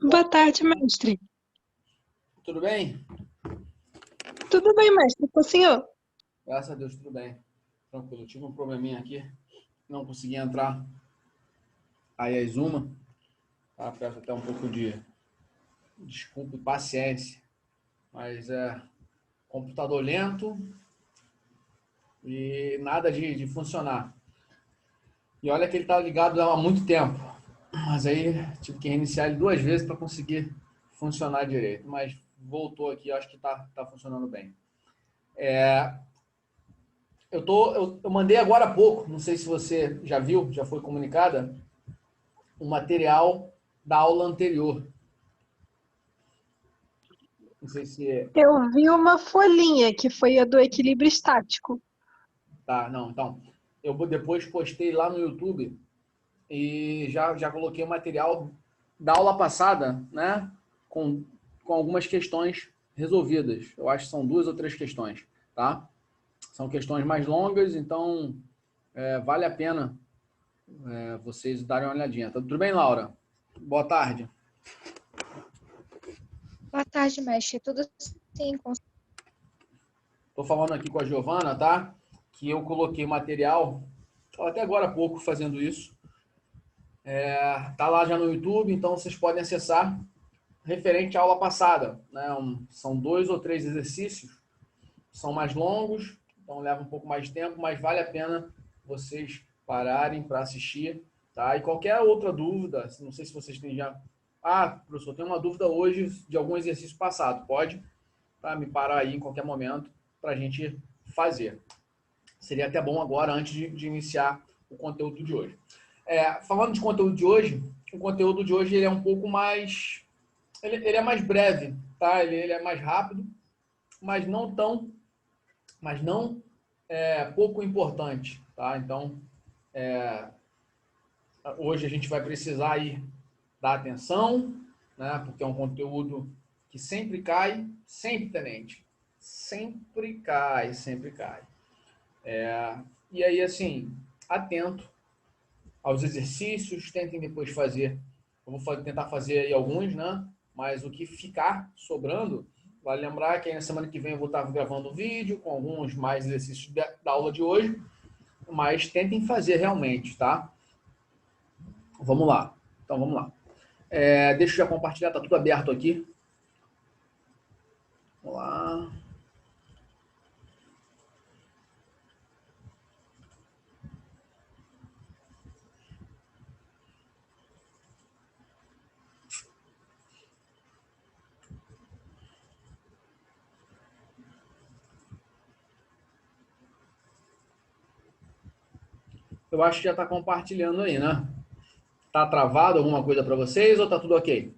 Boa tarde, mestre. Tudo bem? Tudo bem, mestre? Com o senhor? Graças a Deus, tudo bem. Tranquilo. Tive um probleminha aqui, não consegui entrar aí a Exuma. Tá? Peço até um pouco de desculpa e paciência, mas computador lento e nada de funcionar. E olha que ele está ligado há muito tempo, mas aí tive que reiniciar ele 2 vezes para conseguir funcionar direito. Mas voltou aqui, acho que tá funcionando bem. Eu mandei agora há pouco, não sei se você já viu, já foi comunicada, o material da aula anterior. Não sei se Eu vi uma folhinha que foi a do equilíbrio estático. tá, não, então, eu depois postei lá no YouTube e já coloquei o material da aula passada, né, com, com algumas questões resolvidas. Eu acho que são 2 ou 3 questões, tá? São questões mais longas, então vale a pena vocês darem uma olhadinha. Tá tudo bem, Laura? Boa tarde. Boa tarde, mestre. Tudo sim, Estou falando aqui com a Giovana, tá? Que eu coloquei material, até agora há pouco fazendo isso. Tá lá já no YouTube, então vocês podem acessar referente à aula passada. Né? São 2 ou 3 exercícios, são mais longos, então leva um pouco mais de tempo, mas vale a pena vocês pararem para assistir. Tá? E qualquer outra dúvida, não sei se vocês têm já... Ah, professor, tem uma dúvida hoje de algum exercício passado. Pode me parar aí em qualquer momento para a gente fazer. Seria até bom agora, antes de iniciar o conteúdo de hoje. Falando de conteúdo de hoje, o conteúdo de hoje ele é um pouco mais... Ele é mais breve, tá? Ele é mais rápido, mas não tão... Mas não pouco importante, tá? Então, hoje a gente vai precisar aí dar atenção, né? Porque é um conteúdo que sempre cai, sempre, tenente. Sempre cai, sempre cai. E aí, assim, atento aos exercícios, tentem depois fazer. Eu vou tentar fazer aí alguns, né? Mas o que ficar sobrando, vale lembrar que aí na semana que vem eu vou estar gravando um vídeo com alguns mais exercícios da aula de hoje, mas tentem fazer realmente, tá? Vamos lá. Então, vamos lá. Deixa eu já compartilhar, tá tudo aberto aqui. Vamos lá. Eu acho que já está compartilhando aí, né? Tá travado alguma coisa para vocês ou tá tudo ok?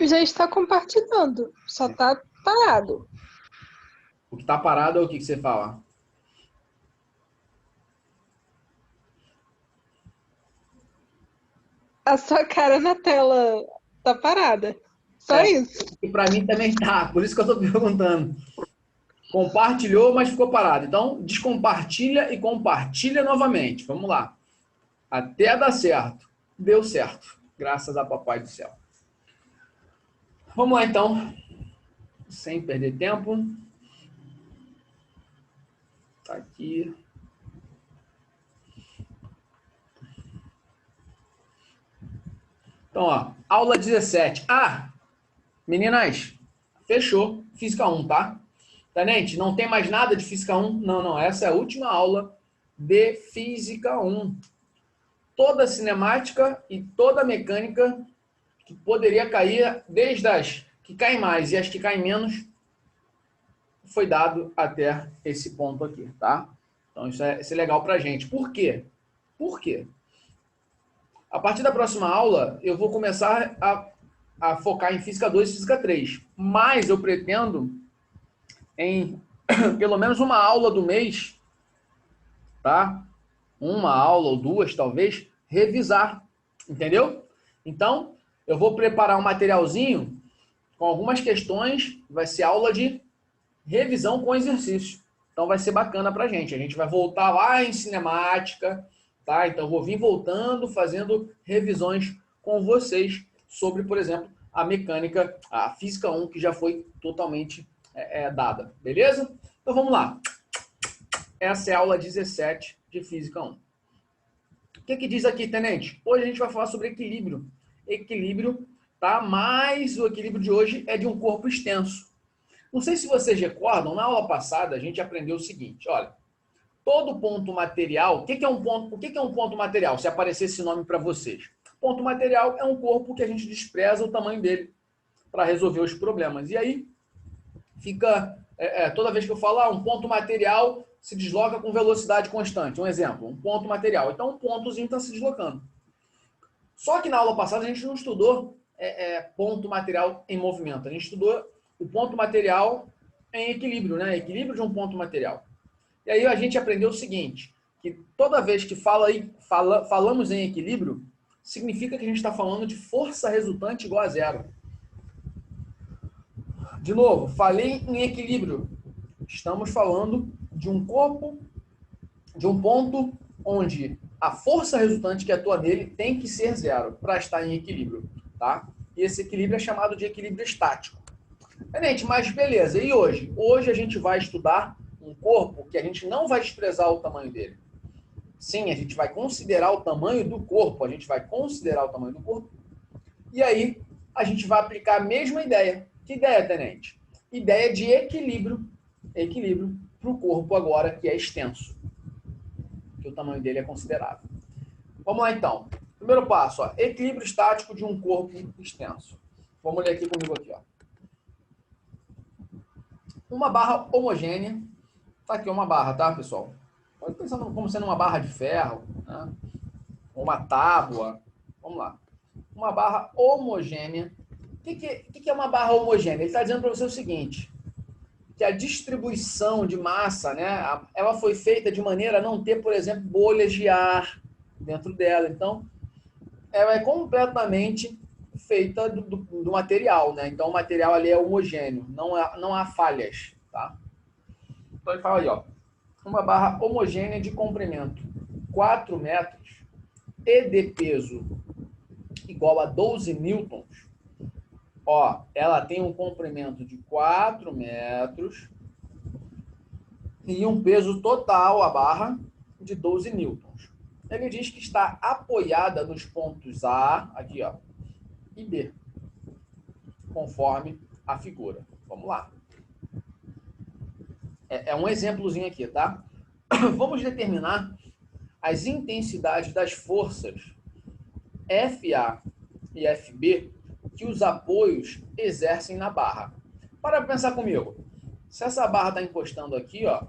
Já está compartilhando, só está parado. O que tá parado é o que você fala? A sua cara na tela tá parada. Só isso. E para mim também tá, por isso que eu estou perguntando. Compartilhou, mas ficou parado. Então, descompartilha e compartilha novamente. Vamos lá. Até dar certo. Deu certo. Graças a Papai do Céu. Vamos lá, então. Sem perder tempo. Tá aqui. Então, ó. Aula 17. Ah, meninas, fechou. Física 1, tá? Tenente, não tem mais nada de Física 1? Não, não. Essa é a última aula de Física 1. Toda a cinemática e toda a mecânica que poderia cair, desde as que caem mais e as que caem menos, foi dado até esse ponto aqui, tá? Então isso é legal pra gente. Por quê? Por quê? A partir da próxima aula, eu vou começar a focar em Física 2 e Física 3. Mas eu pretendo, em pelo menos uma aula do mês, tá? Uma aula ou 2, talvez, revisar. Entendeu? Então, eu vou preparar um materialzinho com algumas questões, vai ser aula de revisão com exercício. Então vai ser bacana pra gente. A gente vai voltar lá em cinemática, tá? Então, eu vou vir voltando, fazendo revisões com vocês sobre, por exemplo, a mecânica, a Física 1, que já foi totalmente dada, beleza? Então, vamos lá. Essa é a aula 17 de Física 1. O que diz aqui, tenente? Hoje a gente vai falar sobre equilíbrio. Equilíbrio, tá? Mas o equilíbrio de hoje é de um corpo extenso. Não sei se vocês recordam, na aula passada a gente aprendeu o seguinte, olha, todo ponto material, o que é um ponto material? Se aparecer esse nome para vocês. Ponto material é um corpo que a gente despreza o tamanho dele para resolver os problemas. E aí, fica, toda vez que eu falar, um ponto material se desloca com velocidade constante. Um exemplo, um ponto material. Então, um pontozinho está se deslocando. Só que na aula passada a gente não estudou ponto material em movimento. A gente estudou o ponto material em equilíbrio, né? Equilíbrio de um ponto material. E aí a gente aprendeu o seguinte, que toda vez que falamos em equilíbrio, significa que a gente está falando de força resultante igual a zero. De novo, falei em equilíbrio. Estamos falando de um corpo, de um ponto onde a força resultante que atua nele tem que ser zero para estar em equilíbrio, tá? E esse equilíbrio é chamado de equilíbrio estático. Tenente, mas beleza, e hoje? Hoje a gente vai estudar um corpo que a gente não vai desprezar o tamanho dele. Sim, a gente vai considerar o tamanho do corpo, e aí a gente vai aplicar a mesma ideia. Que ideia, tenente? Ideia de equilíbrio para o corpo agora que é extenso, que o tamanho dele é considerável. Vamos lá então. Primeiro passo, ó, equilíbrio estático de um corpo extenso. Vamos ler aqui comigo aqui, ó. Uma barra homogênea, tá aqui uma barra, tá, pessoal? Pode pensar como sendo uma barra de ferro, né? Uma tábua, vamos lá. Uma barra homogênea. O que é uma barra homogênea? Ele está dizendo para você o seguinte, que a distribuição de massa, né, ela foi feita de maneira a não ter, por exemplo, bolhas de ar dentro dela. Então, ela é completamente feita do material, né? Então, o material ali é homogêneo, não há falhas, tá? Então, ele fala aí, ó, uma barra homogênea de comprimento 4 metros e de peso igual a 12 newtons. Ó, ela tem um comprimento de 4 metros e um peso total, a barra, de 12 newtons. Ele diz que está apoiada nos pontos A, aqui, ó, e B, conforme a figura. Vamos lá. É um exemplozinho aqui, tá? Vamos determinar as intensidades das forças FA e FB que os apoios exercem na barra. Para pensar comigo. Se essa barra está encostando aqui, ó,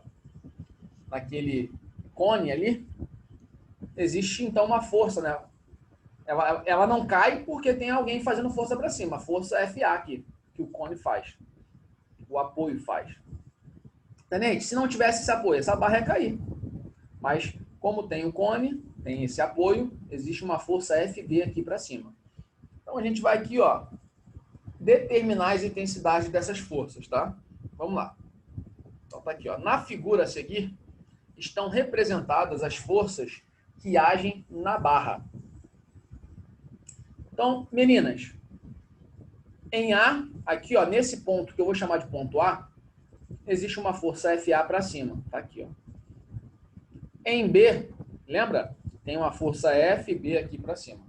naquele cone ali, existe então uma força, né? Ela não cai porque tem alguém fazendo força para cima. A força FA aqui, que o cone faz. O apoio faz. Tenente, se não tivesse esse apoio, essa barra ia cair. Mas como tem o cone, tem esse apoio, existe uma força FB aqui para cima. Então a gente vai aqui, ó, determinar as intensidades dessas forças, tá? Vamos lá. Então tá aqui, ó. Na figura a seguir estão representadas as forças que agem na barra. Então, meninas, em A, aqui, ó, nesse ponto que eu vou chamar de ponto A, existe uma força FA para cima, tá aqui, ó. Em B, lembra? Tem uma força FB aqui para cima.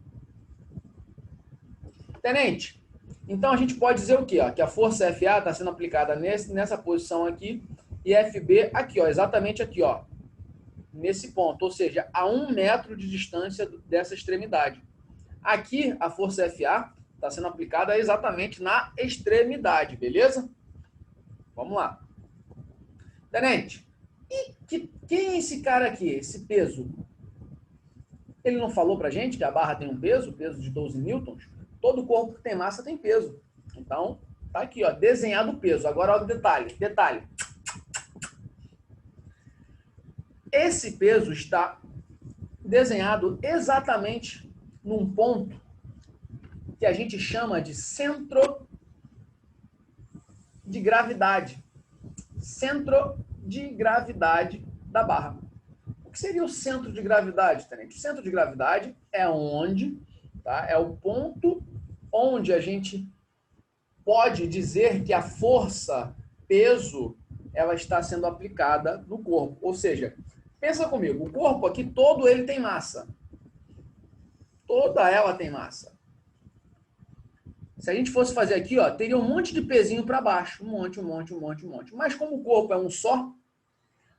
Tenente, então a gente pode dizer o quê? Ó? Que a força FA está sendo aplicada nessa posição aqui e FB aqui, ó, exatamente aqui, ó, nesse ponto, ou seja, a 1 metro de distância dessa extremidade. Aqui, a força FA está sendo aplicada exatamente na extremidade, beleza? Vamos lá. Tenente, e quem é esse cara aqui, esse peso? Ele não falou pra gente que a barra tem um peso de 12 newtons? Todo corpo que tem massa tem peso. Então, tá aqui, ó, desenhado o peso. Agora, olha o detalhe. Esse peso está desenhado exatamente num ponto que a gente chama de centro de gravidade. Centro de gravidade da barra. que seria o centro de gravidade, tenente? O centro de gravidade é onde, tá? É o ponto onde a gente pode dizer que a força, peso, ela está sendo aplicada no corpo. Ou seja, pensa comigo, o corpo aqui todo ele tem massa. Toda ela tem massa. Se a gente fosse fazer aqui, ó, teria um monte de pezinho para baixo. Um monte. Mas como o corpo é um só,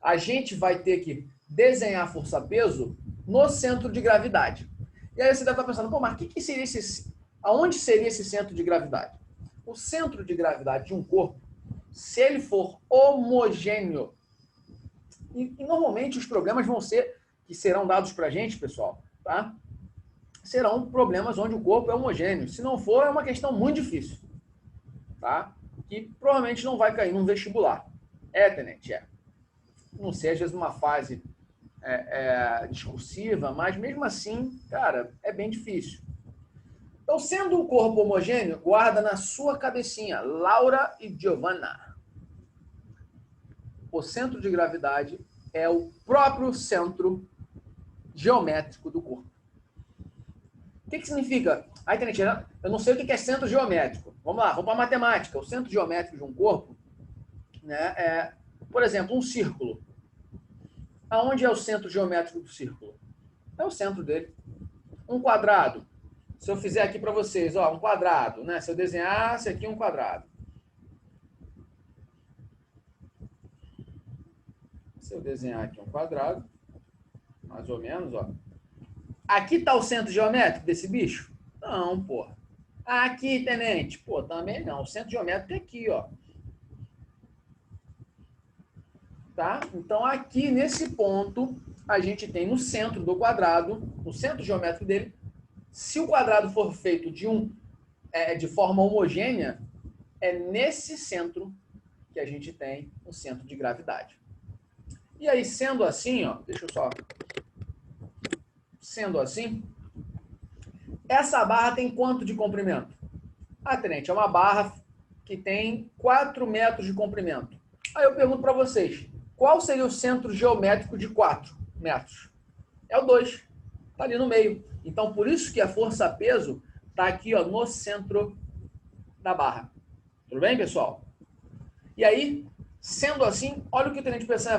a gente vai ter que desenhar força-peso no centro de gravidade. E aí você deve estar pensando, pô, mas que seria aonde seria esse centro de gravidade? O centro de gravidade de um corpo, se ele for homogêneo, e normalmente os problemas que serão dados para a gente, pessoal, tá? Serão problemas onde o corpo é homogêneo. Se não for, é uma questão muito difícil, tá? Que provavelmente não vai cair num vestibular. Tenente, não sei, às vezes numa fase discursiva, mas mesmo assim, cara, é bem difícil. Então, sendo o corpo homogêneo, guarda na sua cabecinha, Laura e Giovanna. O centro de gravidade é o próprio centro geométrico do corpo. O que significa? Tenente, eu não sei o que é centro geométrico. Vamos lá, vamos para a matemática. O centro geométrico de um corpo, né, por exemplo, um círculo. Aonde é o centro geométrico do círculo? É o centro dele. Um quadrado. Se eu fizer aqui para vocês, ó, um quadrado, né? Se eu desenhasse aqui um quadrado. Se eu desenhar aqui um quadrado, mais ou menos, ó. Aqui está o centro geométrico desse bicho? Não, pô. Aqui, tenente? Pô, também não. O centro geométrico é aqui, ó. Tá? Então, aqui nesse ponto, a gente tem no centro do quadrado, no centro geométrico dele, se o quadrado for feito de forma homogênea, é nesse centro que a gente tem o centro de gravidade. E aí, sendo assim, ó, deixa eu só... Sendo assim, essa barra tem quanto de comprimento? Tenente, é uma barra que tem 4 metros de comprimento. Aí eu pergunto para vocês, qual seria o centro geométrico de 4 metros? É o 2. Está ali no meio. Então, por isso que a força-peso está aqui, ó, no centro da barra. Tudo bem, pessoal? E aí, sendo assim, olha o que o tenente Peçanha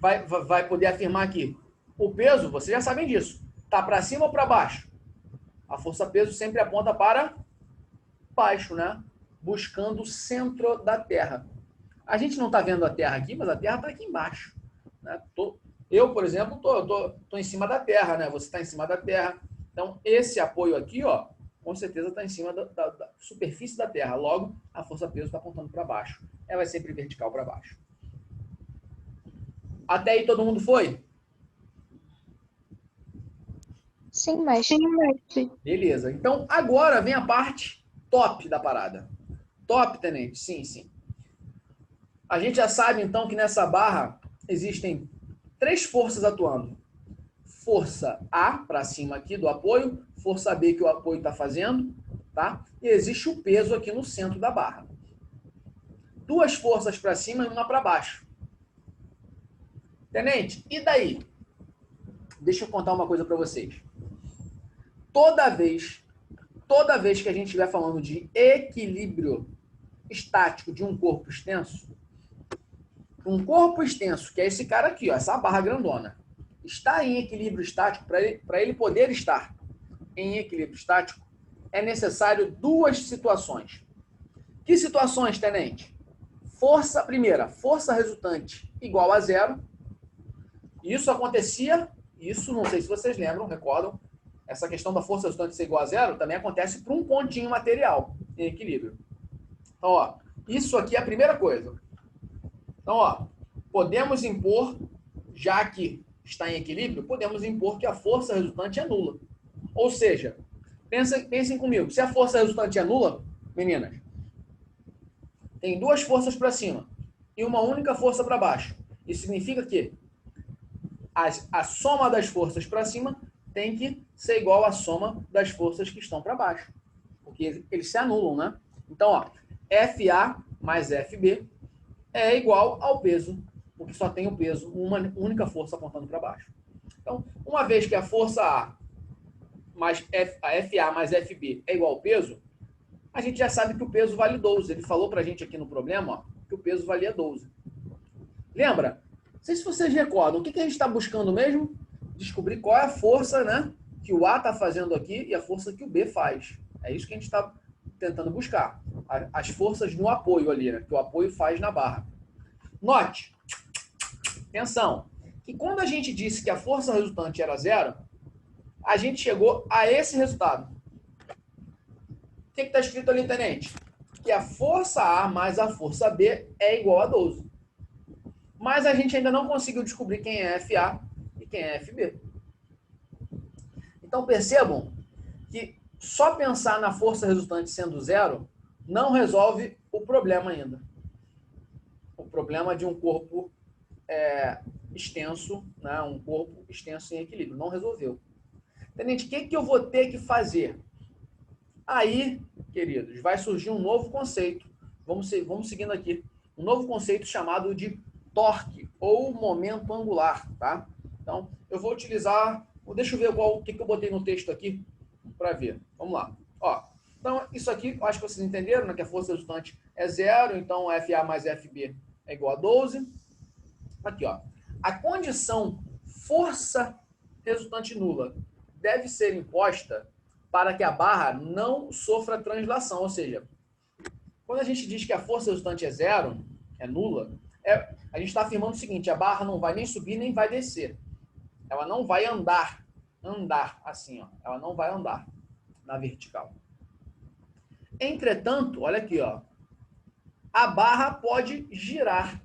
vai poder afirmar aqui. O peso, vocês já sabem disso, está para cima ou para baixo? A força-peso sempre aponta para baixo, né? Buscando o centro da Terra. A gente não está vendo a Terra aqui, mas a Terra está aqui embaixo. Né? Eu, por exemplo, tô em cima da Terra, né? Você está em cima da Terra. Então, esse apoio aqui, ó, com certeza está em cima da superfície da Terra. Logo, a força-peso está apontando para baixo. Ela é sempre vertical para baixo. Até aí todo mundo foi? Sim, mestre. Beleza. Então, agora vem a parte top da parada. Top, tenente? Sim. A gente já sabe, então, que nessa barra existem 3 forças atuando. Força A, para cima aqui do apoio, força B que o apoio está fazendo, tá? E existe o peso aqui no centro da barra. 2 forças para cima e uma para baixo. Tenente, e daí? Deixa eu contar uma coisa para vocês. Toda vez que a gente estiver falando de equilíbrio estático de um corpo extenso, um corpo extenso, que é esse cara aqui, ó, essa barra grandona, está em equilíbrio estático, para ele poder estar em equilíbrio estático, é necessário 2 situações. Que situações, tenente? Primeira, força resultante igual a 0. Isso acontecia, não sei se vocês lembram, recordam, essa questão da força resultante ser igual a 0 também acontece para um pontinho material em equilíbrio. Então, ó, isso aqui é a primeira coisa. Então, ó, podemos impor, já que está em equilíbrio, podemos impor que a força resultante é nula. Ou seja, pensem comigo, se a força resultante é nula, meninas, tem 2 forças para cima e uma única força para baixo. Isso significa que a soma das forças para cima tem que ser igual à soma das forças que estão para baixo. Porque eles se anulam, né? Então, ó, FA mais FB é igual ao peso porque só tem o peso, uma única força apontando para baixo. Então, uma vez que a força A mais a FA mais FB é igual ao peso, a gente já sabe que o peso vale 12. Ele falou para a gente aqui no problema, ó, que o peso valia 12. Lembra? Não sei se vocês recordam, o que a gente está buscando mesmo? Descobrir qual é a força, né, que o A está fazendo aqui e a força que o B faz. É isso que a gente está tentando buscar. As forças no apoio ali, né, que o apoio faz na barra. Note, atenção, que quando a gente disse que a força resultante era 0, a gente chegou a esse resultado. O que está escrito ali, tenente? Que a força A mais a força B é igual a 12. Mas a gente ainda não conseguiu descobrir quem é FA e quem é FB. Então percebam que só pensar na força resultante sendo 0 não resolve o problema ainda. O problema de um corpo extenso, né? Um corpo extenso em equilíbrio. Não resolveu. Tenente, o que eu vou ter que fazer? Aí, queridos, vai surgir um novo conceito. Vamos seguindo aqui. Um novo conceito chamado de torque ou momento angular, tá? Então, eu vou utilizar... Deixa eu ver o que eu botei no texto aqui para ver. Vamos lá. Ó, então, isso aqui, eu acho que vocês entenderam, né? Que a força resultante é 0, então FA mais FB é igual a 12. Aqui, ó. A condição força resultante nula deve ser imposta para que a barra não sofra translação. Ou seja, quando a gente diz que a força resultante é 0, é nula, a gente está afirmando o seguinte: a barra não vai nem subir nem vai descer. Ela não vai andar assim, ó. Ela não vai andar na vertical. Entretanto, olha aqui, ó. A barra pode girar.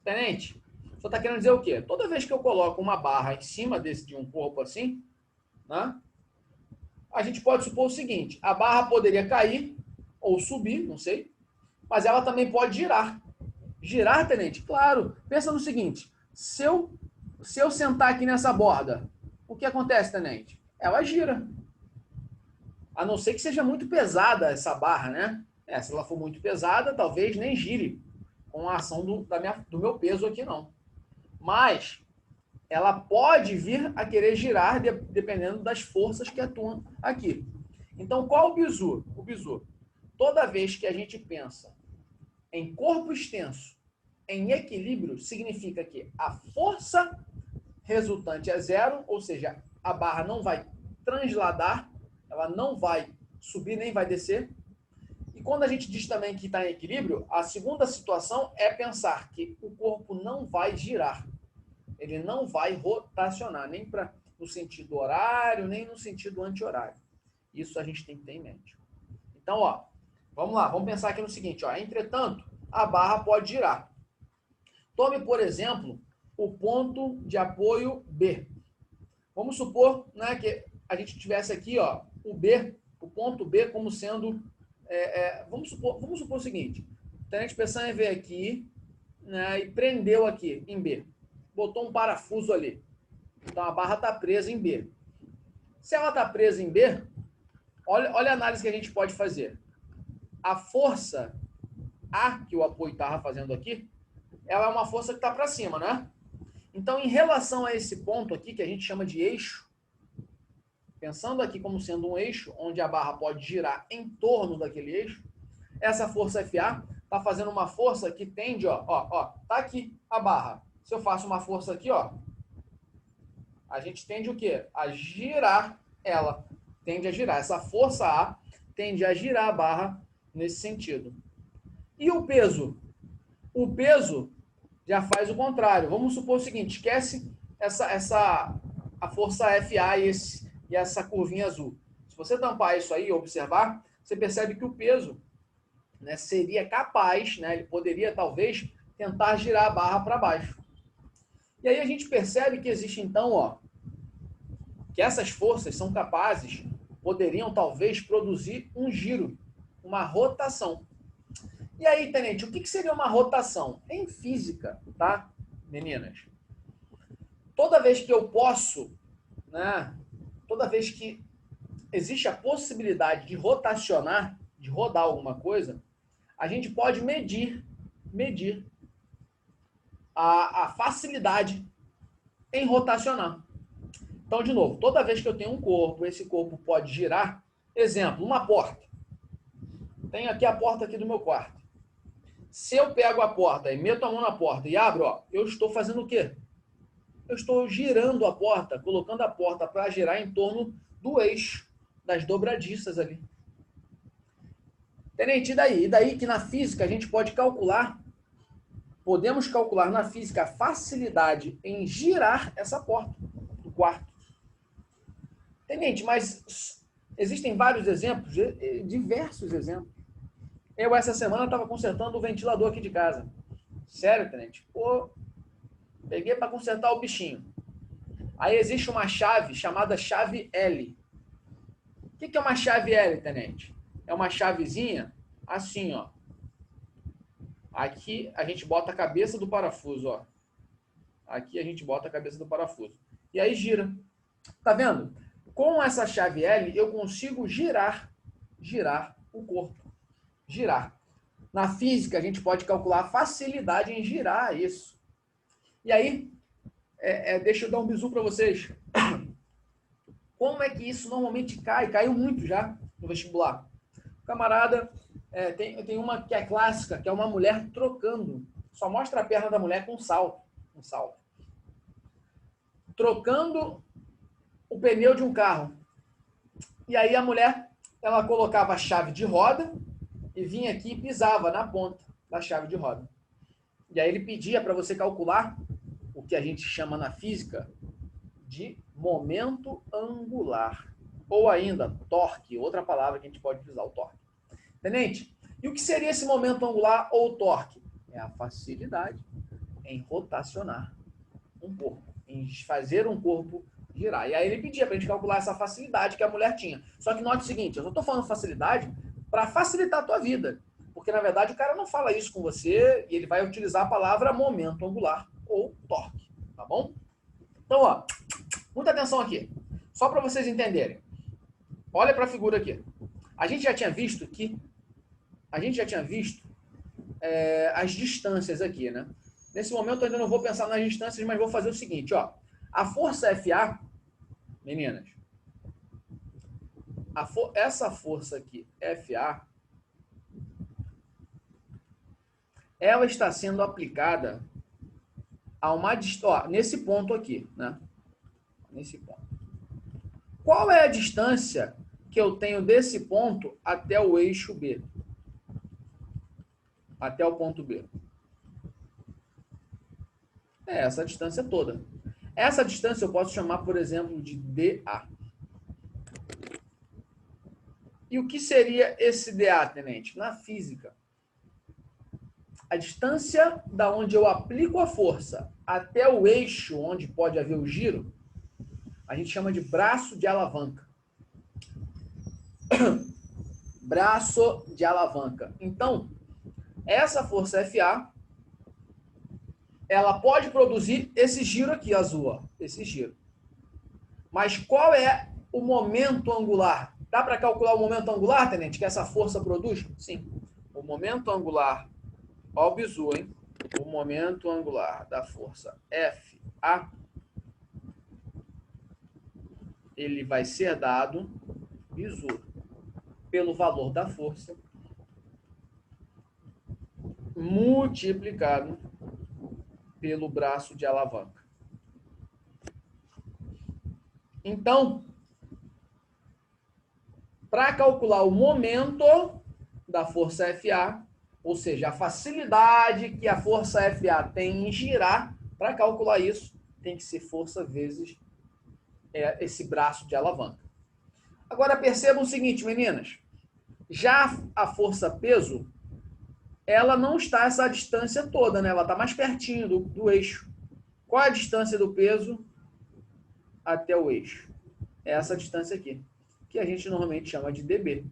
Tenente, só está querendo dizer o quê? Toda vez que eu coloco uma barra em cima de um corpo assim, né, a gente pode supor o seguinte: a barra poderia cair ou subir, não sei, mas ela também pode girar. Girar, tenente? Claro. Pensa no seguinte: se eu sentar aqui nessa borda, o que acontece, tenente? Ela gira. A não ser que seja muito pesada essa barra, né? Se ela for muito pesada, talvez nem gire com a ação do meu peso aqui, não. Mas ela pode vir a querer girar dependendo das forças que atuam aqui. Então, qual o bizu? O bizu. Toda vez que a gente pensa em corpo extenso, em equilíbrio, significa que a força resultante é 0, ou seja, a barra não vai transladar, ela não vai subir nem vai descer. E quando a gente diz também que está em equilíbrio, a segunda situação é pensar que o corpo não vai girar. Ele não vai rotacionar, nem no sentido horário, nem no sentido anti-horário. Isso a gente tem que ter em mente. Então, ó, vamos lá, vamos pensar aqui no seguinte, ó. Entretanto, a barra pode girar. Tome, por exemplo, o ponto de apoio B. Vamos supor, né, que a gente tivesse aqui, ó, o ponto B como sendo... vamos supor o seguinte: o tenente Peçanha veio aqui, né, e prendeu aqui em B. Botou um parafuso ali. Então a barra está presa em B. Se ela está presa em B, olha a análise que a gente pode fazer. A força A que o apoio estava fazendo aqui, ela é uma força que está para cima, né? Então, em relação a esse ponto aqui, que a gente chama de eixo, pensando aqui como sendo um eixo, onde a barra pode girar em torno daquele eixo, essa força FA está fazendo uma força que tende, ó, tá aqui a barra. Se eu faço uma força aqui, ó, a gente tende o quê? A girar ela. Tende a girar. Essa força A tende a girar a barra nesse sentido. E o peso? O peso já faz o contrário. Vamos supor o seguinte: esquece a força FA e essa curvinha azul. Se você tampar isso aí e observar, você percebe que o peso, né, seria capaz, né, ele poderia talvez tentar girar a barra para baixo. E aí a gente percebe que existe então, ó, que essas forças são capazes, poderiam talvez produzir um giro, uma rotação. E aí, tenente, o que seria uma rotação? Em física, tá, meninas? Toda vez que eu posso, né, toda vez que existe a possibilidade de rotacionar, de rodar alguma coisa, a gente pode medir a facilidade em rotacionar. Então, de novo, toda vez que eu tenho um corpo, esse corpo pode girar. Exemplo, uma porta. Tenho aqui a porta aqui do meu quarto. Se eu pego a porta e meto a mão na porta e abro, ó, eu estou fazendo o quê? Eu estou girando a porta, colocando a porta para girar em torno do eixo, das dobradiças ali. Tenente, e daí? E daí que na física a gente pode calcular, podemos calcular na física a facilidade em girar essa porta do quarto. Tenente, mas existem vários exemplos, diversos exemplos. Eu, essa semana, estava consertando o ventilador aqui de casa. Sério, tenente? Pô, peguei para consertar o bichinho. Aí existe uma chave chamada chave L. O que é uma chave L, tenente? É uma chavezinha assim, ó. Aqui a gente bota a cabeça do parafuso, ó. Aqui a gente bota a cabeça do parafuso. E aí gira. Tá vendo? Com essa chave L, eu consigo girar o corpo. Girar. Na física, a gente pode calcular a facilidade em girar isso. E aí, deixa eu dar um bizu para vocês. Como é que isso normalmente cai? Caiu muito já no vestibular. Camarada, tem uma que é clássica, que é uma mulher trocando. Só mostra a perna da mulher com um salto. Trocando o pneu de um carro. E aí a mulher, ela colocava a chave de roda e vinha aqui e pisava na ponta da chave de roda. E aí ele pedia para você calcular o que a gente chama na física de momento angular. Ou ainda, torque, outra palavra que a gente pode utilizar, o torque. Tenente, e o que seria esse momento angular ou torque? É a facilidade em rotacionar um corpo, em fazer um corpo girar. E aí ele pedia para a gente calcular essa facilidade que a mulher tinha. Só que note o seguinte, eu só estou falando facilidade para facilitar a tua vida. Porque, na verdade, o cara não fala isso com você e ele vai utilizar a palavra momento angular ou torque. Tá bom? Então, ó, muita atenção aqui. Só para vocês entenderem. Olha para a figura aqui. A gente já tinha visto as distâncias aqui, né? Nesse momento eu ainda não vou pensar nas distâncias, mas vou fazer o seguinte, ó. A força FA, meninas, essa força aqui, FA, ela está sendo aplicada a uma distância, nesse ponto aqui, né? Nesse ponto. Qual é a distância que eu tenho desse ponto até o eixo B? Até o ponto B. É essa distância toda. Essa distância eu posso chamar, por exemplo, de DA. E o que seria esse DA, tenente? Na física, a distância da onde eu aplico a força até o eixo onde pode haver o giro, a gente chama de braço de alavanca. Braço de alavanca. Então, essa força FA, ela pode produzir esse giro aqui, azul, ó, esse giro. Mas qual é o momento angular? Dá para calcular o momento angular, tenente, que essa força produz? Sim. O momento angular, ó o bizu, hein? O momento angular da força FA, ele vai ser dado, bizu, pelo valor da força, multiplicado pelo braço de alavanca. Então, para calcular o momento da força FA, ou seja, a facilidade que a força FA tem em girar, para calcular isso, tem que ser força vezes esse braço de alavanca. Agora percebam o seguinte, meninas. Já a força peso, ela não está essa distância toda, né? Ela está mais pertinho do eixo. Qual é a distância do peso até o eixo? É essa distância aqui, que a gente normalmente chama de dB.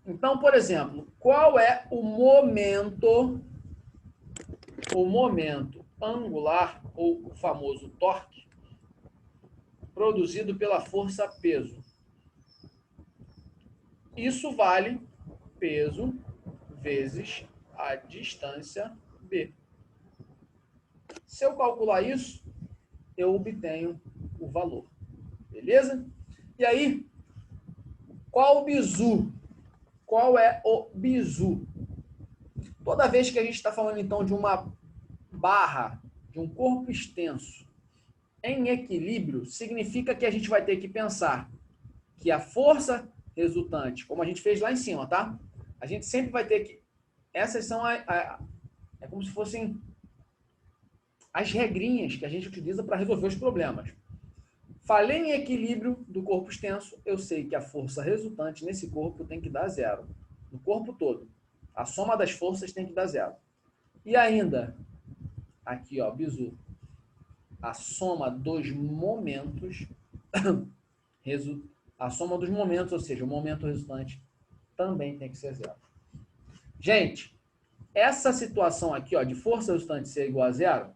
Então, por exemplo, qual é o momento angular, ou o famoso torque, produzido pela força peso? Isso vale peso vezes a distância B. Se eu calcular isso, eu obtenho o valor. Beleza? E aí, qual o bizu? Qual é o bizu? Toda vez que a gente está falando, então, de uma barra, de um corpo extenso em equilíbrio, significa que a gente vai ter que pensar que a força resultante, como a gente fez lá em cima, tá? A gente sempre vai ter que... Essas são é como se fossem as regrinhas que a gente utiliza para resolver os problemas. Falei em equilíbrio do corpo extenso, eu sei que a força resultante nesse corpo tem que dar zero. No corpo todo. A soma das forças tem que dar zero. E ainda, aqui, ó, bizu, a soma dos momentos, a soma dos momentos, ou seja, o momento resultante também tem que ser zero. Gente, essa situação aqui, ó, de força resultante ser igual a zero,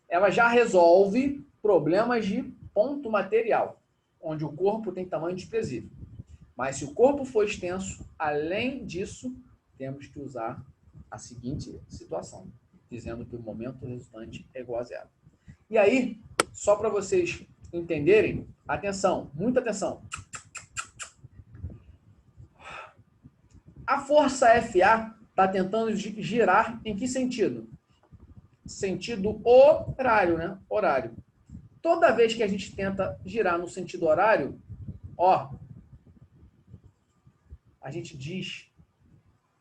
ela já resolve problemas de ponto material, onde o corpo tem tamanho desprezível. Mas se o corpo for extenso, além disso, temos que usar a seguinte situação, dizendo que o momento resultante é igual a zero. E aí, só para vocês entenderem, atenção, muita atenção. A força FA está tentando girar em que sentido? Sentido horário, né? Horário. Toda vez que a gente tenta girar no sentido horário, ó, a gente diz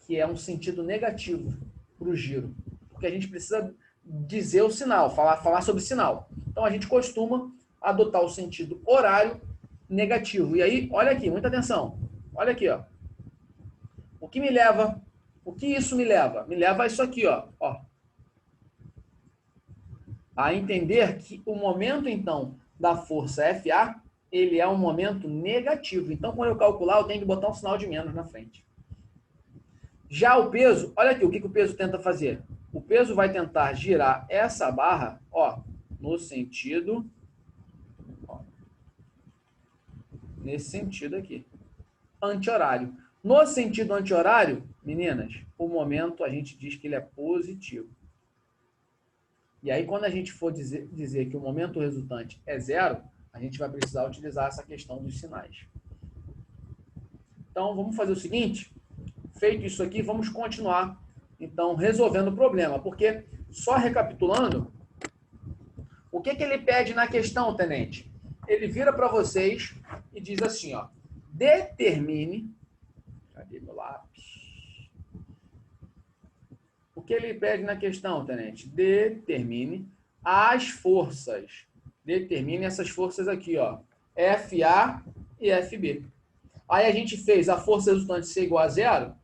que é um sentido negativo para o giro. Porque a gente precisa dizer o sinal, falar sobre sinal. Então, a gente costuma adotar o sentido horário negativo. E aí, olha aqui, muita atenção. Olha aqui, ó. O que isso me leva? Me leva a isso aqui, ó. A entender que o momento, então, da força FA, ele é um momento negativo. Então, quando eu calcular, eu tenho que botar um sinal de menos na frente. Já o peso, olha aqui, o que o peso tenta fazer? O peso vai tentar girar essa barra, ó, no sentido, ó, nesse sentido aqui, anti-horário. No sentido anti-horário, meninas, o momento a gente diz que ele é positivo. E aí, quando a gente for dizer que o momento resultante é zero, a gente vai precisar utilizar essa questão dos sinais. Então, vamos fazer o seguinte. Feito isso aqui, vamos continuar, então, resolvendo o problema. Porque, só recapitulando, o que ele pede na questão, tenente? Ele vira para vocês e diz assim, ó. Determine... Cadê meu lápis? O que ele pede na questão, tenente? Determine as forças. Determine essas forças aqui, ó. FA e FB. Aí a gente fez a força resultante ser igual a zero,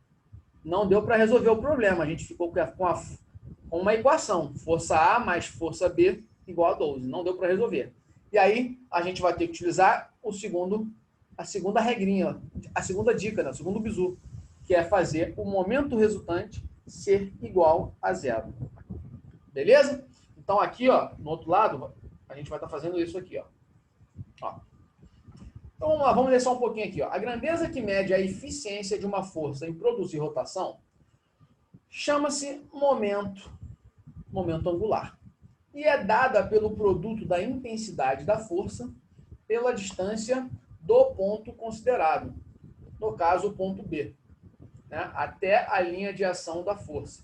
não deu para resolver o problema. A gente ficou com uma equação. Força A mais força B igual a 12. Não deu para resolver. E aí a gente vai ter que utilizar a segunda regrinha, a segunda dica, né? O segundo bizu, que é fazer o momento resultante ser igual a zero. Beleza? Então aqui, ó, no outro lado, a gente vai estar fazendo isso aqui, ó. Então vamos lá, vamos ler só um pouquinho aqui, ó. A grandeza que mede a eficiência de uma força em produzir rotação chama-se momento angular. E é dada pelo produto da intensidade da força pela distância do ponto considerado. No caso, o ponto B. Né, até a linha de ação da força.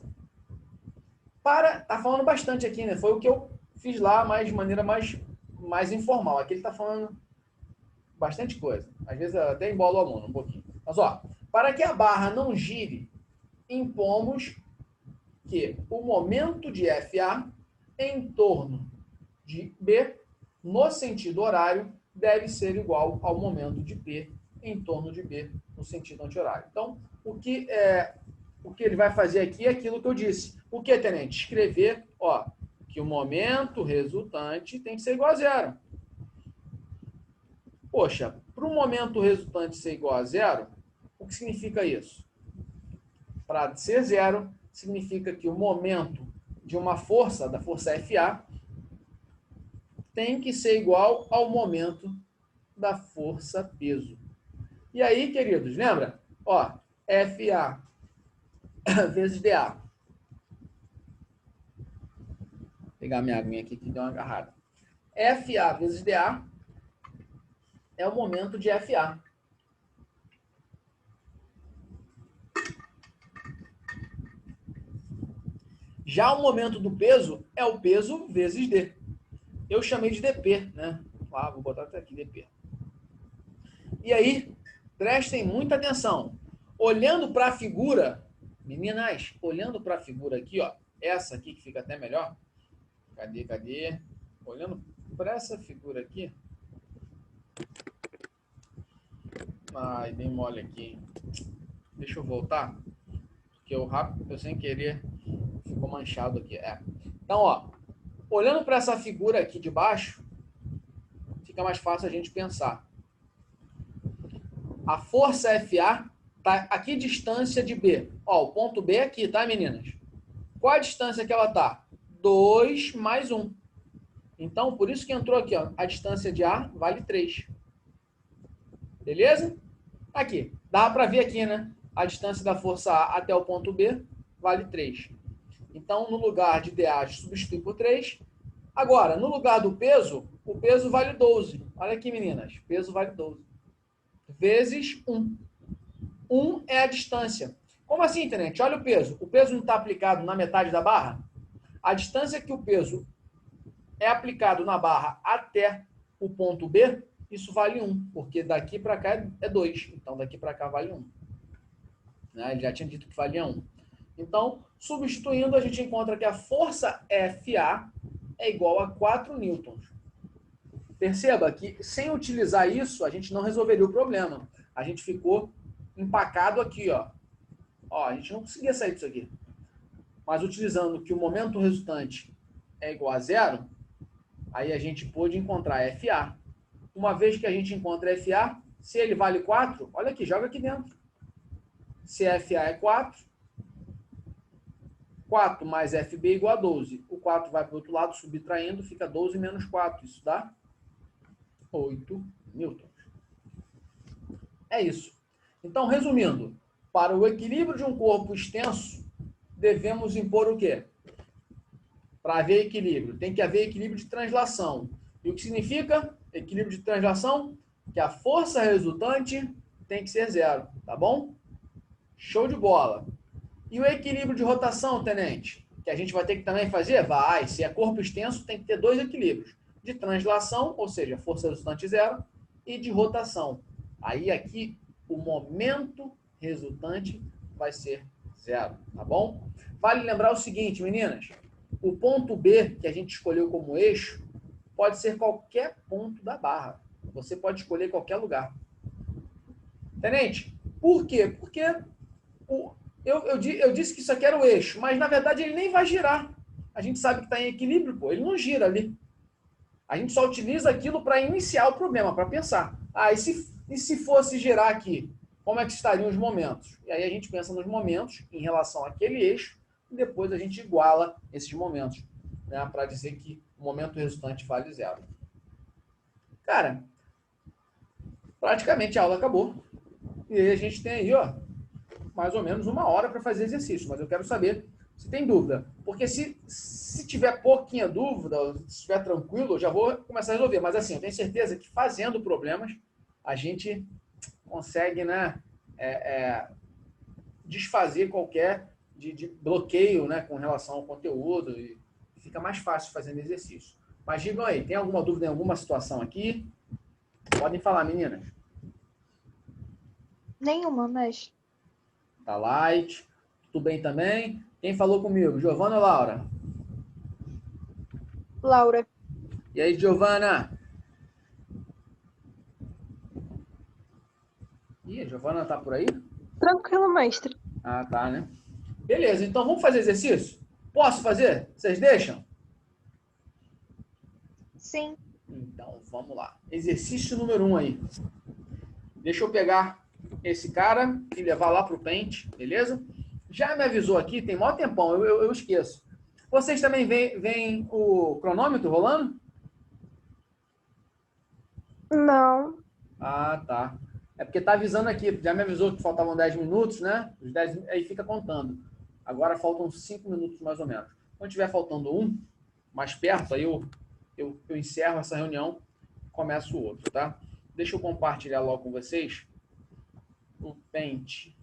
Tá falando bastante aqui, né? Foi o que eu fiz lá, mas de maneira mais informal. Aqui ele está falando bastante coisa. Às vezes até embola o aluno um pouquinho. Mas, ó, para que a barra não gire, impomos que o momento de FA em torno de B, no sentido horário, deve ser igual ao momento de P em torno de B, no sentido anti-horário. Então, o que ele vai fazer aqui é aquilo que eu disse. O que, tenente? Escrever, ó, que o momento resultante tem que ser igual a zero. Poxa, para o momento resultante ser igual a zero, o que significa isso? Para ser zero, significa que o momento de uma força, da força FA, tem que ser igual ao momento da força peso. E aí, queridos, lembra? Ó, FA vezes DA. pegar minha aguinha aqui que deu uma agarrada. FA vezes DA é o momento de FA. Já o momento do peso é o peso vezes D. Eu chamei de DP, né? Ah, vou botar até aqui, DP. E aí, prestem muita atenção. Olhando para a figura, meninas, olhando para a figura aqui, ó, essa aqui que fica até melhor. Cadê? Olhando para essa figura aqui. Ai, dei mole aqui. Deixa eu voltar. Porque eu sem querer, ficou manchado aqui. Então, ó, olhando para essa figura aqui de baixo, fica mais fácil a gente pensar. A força FA está a que distância de B? Ó, o ponto B é aqui, tá, meninas? Qual a distância que ela está? 2 mais 1. Então, por isso que entrou aqui, ó, a distância de A vale 3. Beleza? Aqui. Dá para ver aqui, né? A distância da força A até o ponto B vale 3. Então, no lugar de DA, a gente substitui por 3. Agora, no lugar do peso, o peso vale 12. Olha aqui, meninas. Peso vale 12. Vezes 1. 1 é a distância. Como assim, tenente? Olha o peso. O peso não está aplicado na metade da barra? A distância que o peso é aplicado na barra até o ponto B, isso vale 1, porque daqui para cá é 2. Então, daqui para cá vale 1. Né? Ele já tinha dito que valia 1. Então, substituindo, a gente encontra que a força FA é igual a 4 newtons. Perceba que, sem utilizar isso, a gente não resolveria o problema. A gente ficou empacado aqui, ó. Ó, a gente não conseguia sair disso aqui. Mas utilizando que o momento resultante é igual a 0, aí a gente pôde encontrar FA. Uma vez que a gente encontra FA, se ele vale 4, olha aqui, joga aqui dentro. Se FA é 4, 4 mais FB igual a 12. O 4 vai para o outro lado, subtraindo, fica 12 menos 4. Isso dá 8 newtons. É isso. Então, resumindo, para o equilíbrio de um corpo extenso, devemos impor o quê? Para haver equilíbrio, tem que haver equilíbrio de translação. E o que significa equilíbrio de translação? Que a força resultante tem que ser 0, tá bom? Show de bola. E o equilíbrio de rotação, tenente? Que a gente vai ter que também fazer? Vai. Se é corpo extenso, tem que ter 2 equilíbrios. De translação, ou seja, força resultante 0, e de rotação. Aí aqui o momento resultante vai ser 0, tá bom? Vale lembrar o seguinte, meninas. O ponto B, que a gente escolheu como eixo, pode ser qualquer ponto da barra. Você pode escolher qualquer lugar. Tenente, por quê? Porque eu disse que isso aqui era o eixo, mas na verdade ele nem vai girar. A gente sabe que está em equilíbrio, pô, ele não gira ali. A gente só utiliza aquilo para iniciar o problema, para pensar. Ah, e se fosse girar aqui, como é que estariam os momentos? E aí a gente pensa nos momentos em relação àquele eixo e depois a gente iguala esses momentos, né, para dizer que o momento resultante vale 0. Cara, praticamente a aula acabou. E aí a gente tem aí, ó, mais ou menos 1 hora para fazer exercício, mas eu quero saber se tem dúvida. Porque se tiver pouquinha dúvida, se estiver tranquilo, eu já vou começar a resolver. Mas assim, eu tenho certeza que fazendo problemas, a gente consegue, né, desfazer qualquer de bloqueio, né, com relação ao conteúdo e fica mais fácil fazendo exercício. Mas digam aí, tem alguma dúvida em alguma situação aqui? Podem falar, meninas. Nenhuma, mestre. Tá light. Tudo bem também? Quem falou comigo? Giovana ou Laura? Laura. E aí, Giovana? Ih, a Giovana tá por aí? Tranquilo, mestre. Ah, tá, né? Beleza, então vamos fazer exercício? Posso fazer? Vocês deixam? Sim. Então, vamos lá. Exercício número 1 aí. Deixa eu pegar esse cara e levar lá pro Paint, beleza? Já me avisou aqui, tem maior tempão, eu esqueço. Vocês também veem o cronômetro rolando? Não. Ah, tá. É porque tá avisando aqui, já me avisou que faltavam 10 minutos, né? Os 10, aí fica contando. Agora faltam 5 minutos mais ou menos. Quando tiver faltando 1, mais perto, aí eu encerro essa reunião, começo o outro, tá? Deixa eu compartilhar logo com vocês o Paint.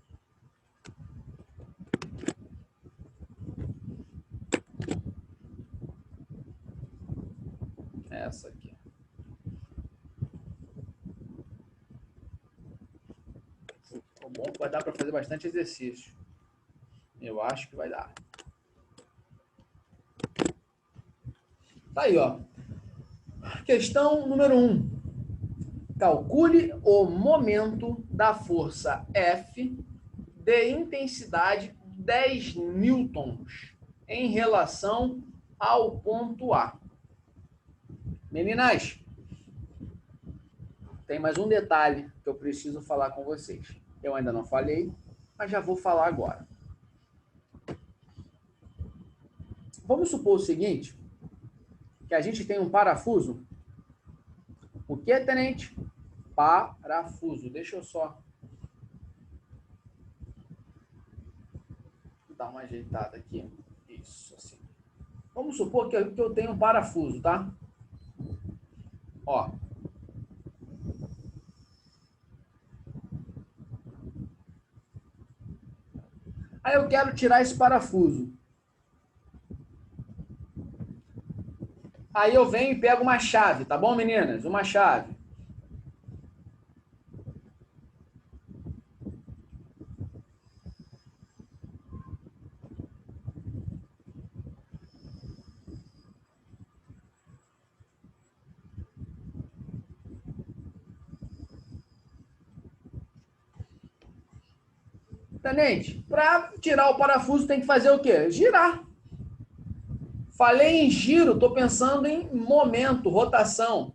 Essa aqui. Ficou bom, vai dar para fazer bastante exercício. Eu acho que vai dar. Tá aí, ó. Questão número 1. Calcule o momento da força F de intensidade 10 newtons em relação ao ponto A. Meninas, tem mais um detalhe que eu preciso falar com vocês. Eu ainda não falei, mas já vou falar agora. Vamos supor o seguinte, que a gente tem um parafuso. O que, tenente? Parafuso. Deixa eu só dar uma ajeitada aqui. Isso, assim. Vamos supor que eu tenho um parafuso, tá? Ó. Aí eu quero tirar esse parafuso. Aí eu venho e pego uma chave, tá bom, meninas? Uma chave. Tenente, para tirar o parafuso tem que fazer o quê? Girar. Falei em giro, estou pensando em momento, rotação.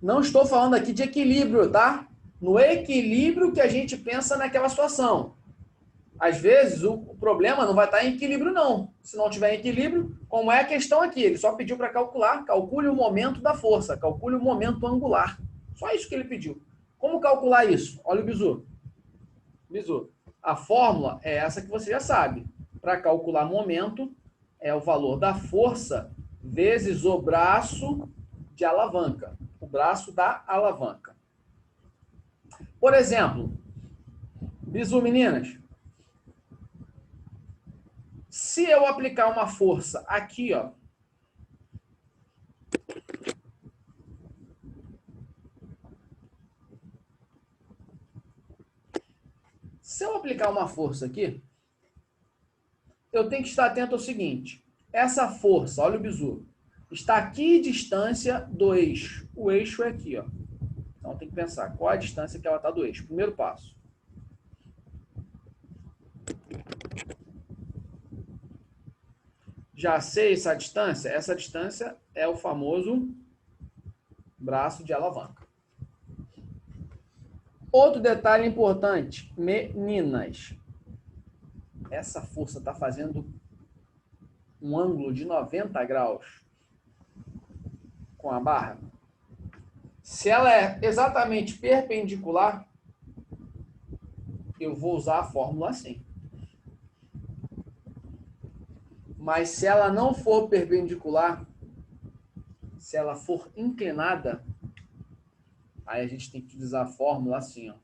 Não estou falando aqui de equilíbrio, tá? No equilíbrio que a gente pensa naquela situação. Às vezes, o problema não vai estar em equilíbrio, não. Se não tiver em equilíbrio, como é a questão aqui? Ele só pediu para calcular, calcule o momento da força, calcule o momento angular. Só isso que ele pediu. Como calcular isso? Olha o bizu. Bizu, a fórmula é essa que você já sabe. Para calcular momento, é o valor da força vezes o braço de alavanca. O braço da alavanca. Por exemplo, bizu, meninas, se eu aplicar uma força aqui, ó, se eu aplicar uma força aqui, eu tenho que estar atento ao seguinte, essa força, olha o bizu, está aqui distância do eixo. O eixo é aqui, ó. Então tem que pensar qual é a distância que ela está do eixo. Primeiro passo. Já sei essa distância? Essa distância é o famoso braço de alavanca. Outro detalhe importante, meninas. Essa força está fazendo um ângulo de 90 graus com a barra. Se ela é exatamente perpendicular, eu vou usar a fórmula assim. Mas se ela não for perpendicular, se ela for inclinada, aí a gente tem que utilizar a fórmula assim, ó.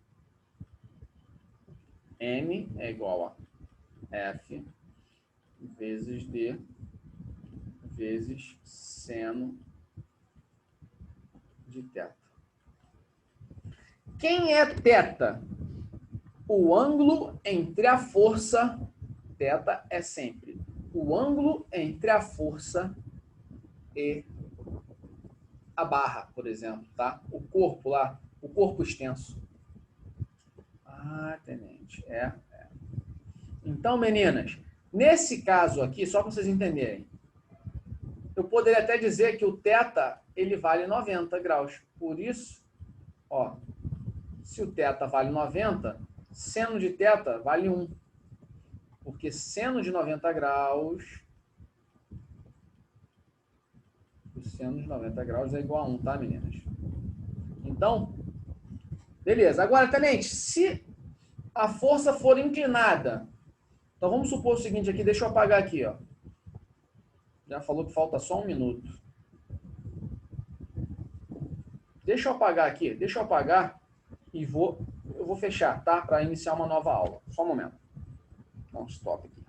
M é igual a F vezes D vezes seno de θ. Quem é θ? O ângulo entre a força, θ é sempre o ângulo entre a força e a barra, por exemplo, tá? O corpo lá, o corpo extenso. Ah, tenente, Então, meninas, nesse caso aqui, só para vocês entenderem, eu poderia até dizer que o θ, ele vale 90 graus. Por isso, ó, se o θ vale 90, seno de θ vale 1. Porque seno de 90 graus, o seno de 90 graus é igual a 1, tá, meninas? Então, beleza. Agora, tenente, se a força for inclinada, então vamos supor o seguinte aqui, deixa eu apagar aqui, ó. Já falou que falta só 1 minuto. Deixa eu apagar aqui. Deixa eu apagar e eu vou fechar, tá? Para iniciar uma nova aula. Só um momento. Dá um stop aqui.